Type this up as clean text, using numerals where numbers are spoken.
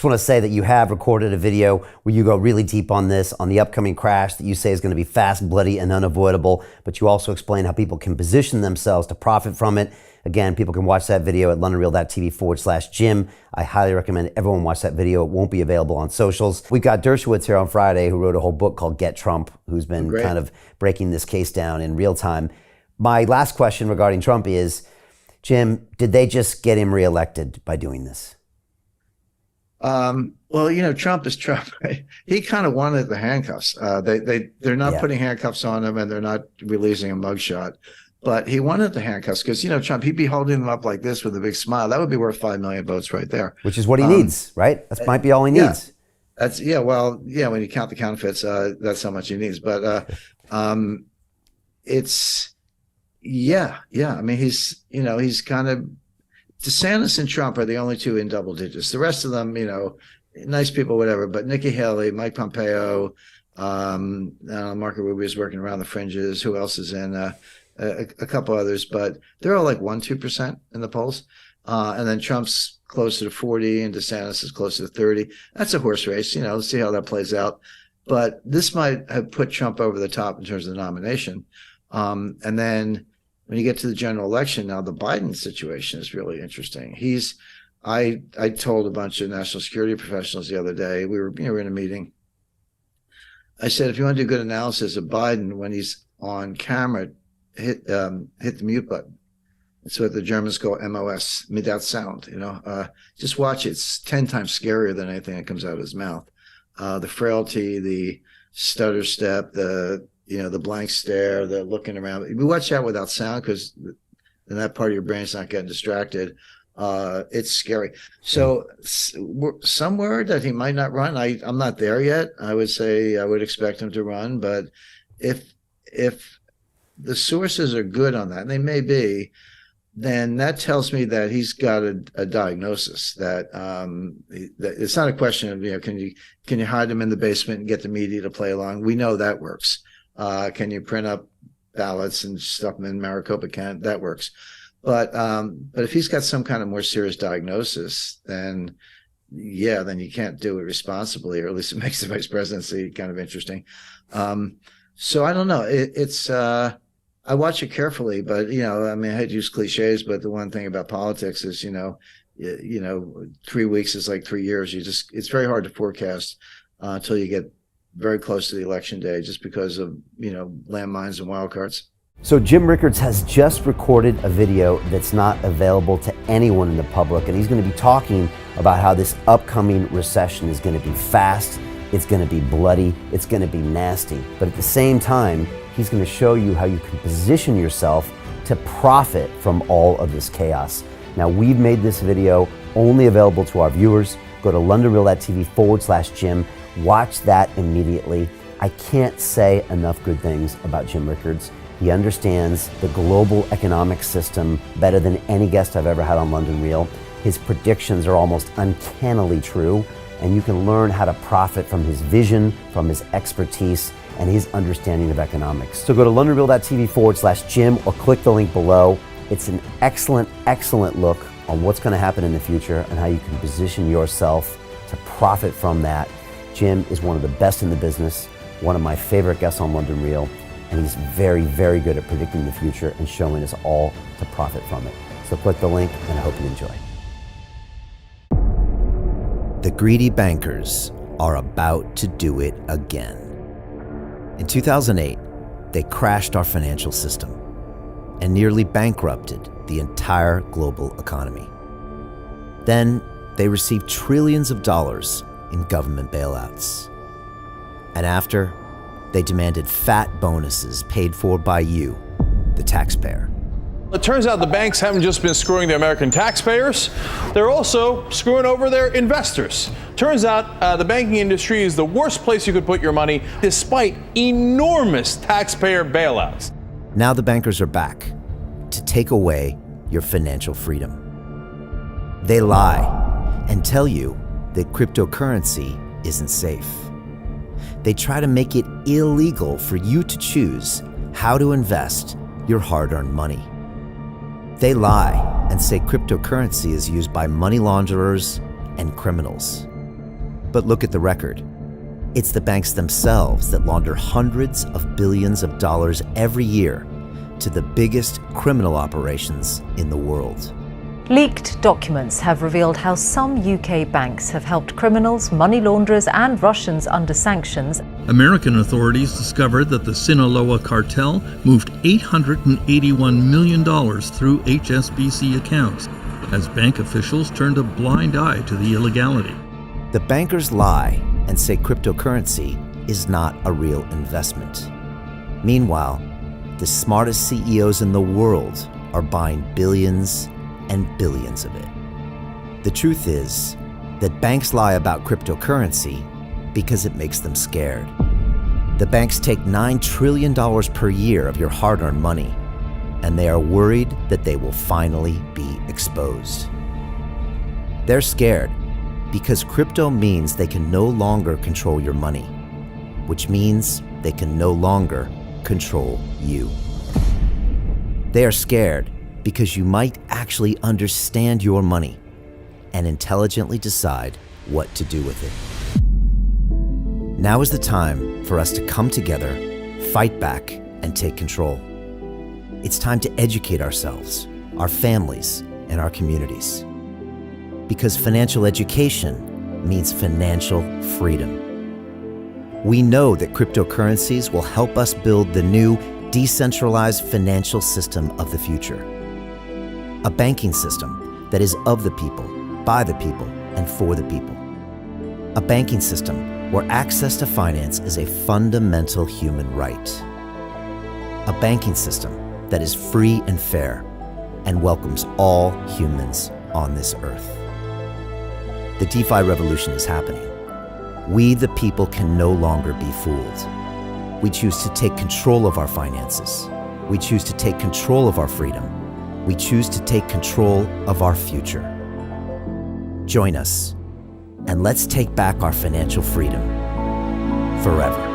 just want to say that you have recorded a video where you go really deep on this, on the upcoming crash that you say is going to be fast, bloody, and unavoidable. But you also explain how people can position themselves to profit from it. Again, people can watch that video at londonreal.tv/Jim. I highly recommend everyone watch that video. It won't be available on socials. We've got Dershowitz here on Friday, who wrote a whole book called Get Trump, who's been kind of breaking this case down in real time. My last question regarding Trump is, Jim, did they just get him reelected by doing this? Well, you know, Trump is Trump, right? He kind of wanted the handcuffs. They're not putting handcuffs on him, and they're not releasing a mugshot. But he wanted the handcuffs because, you know, Trump, he'd be holding them up like this with a big smile. That would be worth 5 million votes right there. Which is what he needs, right? That might be all he needs. When you count the counterfeits, that's how much he needs. But I mean, he's kind of, DeSantis and Trump are the only two in double digits. The rest of them, you know, nice people, whatever. But Nikki Haley, Mike Pompeo, Marco Rubio is working around the fringes. Who else is in? A couple others, but they're all like 1-2% in the polls. And then Trump's closer to 40 and DeSantis is closer to 30. That's a horse race. You know, let's see how that plays out. But this might have put Trump over the top in terms of the nomination. And then when you get to the general election, now the Biden situation is really interesting. I told a bunch of national security professionals the other day, we were in a meeting. I said, if you want to do good analysis of Biden when he's on camera, hit the mute button. It's what the Germans call MOS, without sound. You know, just watch it. It's 10 times scarier than anything that comes out of his mouth. The frailty, the stutter step, the blank stare, the looking around. We watch that without sound because then that part of your brain's not getting distracted. It's scary. So some word that he might not run. I'm not there yet. I would say I would expect him to run, but if the sources are good on that, and they may be, then that tells me that he's got a diagnosis that it's not a question of, you know, can you hide him in the basement and get the media to play along? We know that works. Can you print up ballots and stuff them in Maricopa County? That works. But if he's got some kind of more serious diagnosis, then you can't do it responsibly, or at least it makes the vice presidency kind of interesting. So I don't know. It's I watch it carefully, but, you know, I mean, I hate to use cliches, but the one thing about politics is, you know, 3 weeks is like 3 years. It's very hard to forecast until you get very close to the election day, just because of, you know, landmines and wild cards. So Jim Rickards has just recorded a video that's not available to anyone in the public, and he's going to be talking about how this upcoming recession is going to be fast, it's going to be bloody, it's going to be nasty. But at the same time, he's going to show you how you can position yourself to profit from all of this chaos. Now, we've made this video only available to our viewers. Go to londonreal.tv/Jim. Watch that immediately. I can't say enough good things about Jim Rickards. He understands the global economic system better than any guest I've ever had on London Real. His predictions are almost uncannily true, and you can learn how to profit from his vision, from his expertise, and his understanding of economics. So go to londonreal.tv/Jim or click the link below. It's an excellent, excellent look on what's going to happen in the future and how you can position yourself to profit from that. Jim is one of the best in the business, one of my favorite guests on London Real, and he's very, very good at predicting the future and showing us all to profit from it. So click the link, and I hope you enjoy. The greedy bankers are about to do it again. In 2008, they crashed our financial system and nearly bankrupted the entire global economy. Then they received trillions of dollars in government bailouts. And after, they demanded fat bonuses paid for by you, the taxpayer. It turns out the banks haven't just been screwing the American taxpayers, they're also screwing over their investors. Turns out the banking industry is the worst place you could put your money, despite enormous taxpayer bailouts. Now the bankers are back to take away your financial freedom. They lie and tell you that cryptocurrency isn't safe. They try to make it illegal for you to choose how to invest your hard-earned money. They lie and say cryptocurrency is used by money launderers and criminals. But look at the record. It's the banks themselves that launder hundreds of billions of dollars every year to the biggest criminal operations in the world. Leaked documents have revealed how some UK banks have helped criminals, money launderers and Russians under sanctions. American authorities discovered that the Sinaloa cartel moved $881 million through HSBC accounts as bank officials turned a blind eye to the illegality. The bankers lie and say cryptocurrency is not a real investment. Meanwhile, the smartest CEOs in the world are buying billions and billions of it. The truth is that banks lie about cryptocurrency because it makes them scared. The banks take $9 trillion per year of your hard-earned money, and they are worried that they will finally be exposed. They're scared because crypto means they can no longer control your money, which means they can no longer control you. They are scared because you might actually understand your money and intelligently decide what to do with it. Now is the time for us to come together, fight back, and take control. It's time to educate ourselves, our families, and our communities. Because financial education means financial freedom. We know that cryptocurrencies will help us build the new decentralized financial system of the future. A banking system that is of the people, by the people, and for the people. A banking system where access to finance is a fundamental human right. A banking system that is free and fair and welcomes all humans on this earth. The DeFi revolution is happening. We, the people, can no longer be fooled. We choose to take control of our finances. We choose to take control of our freedom. We choose to take control of our future. Join us, and let's take back our financial freedom forever.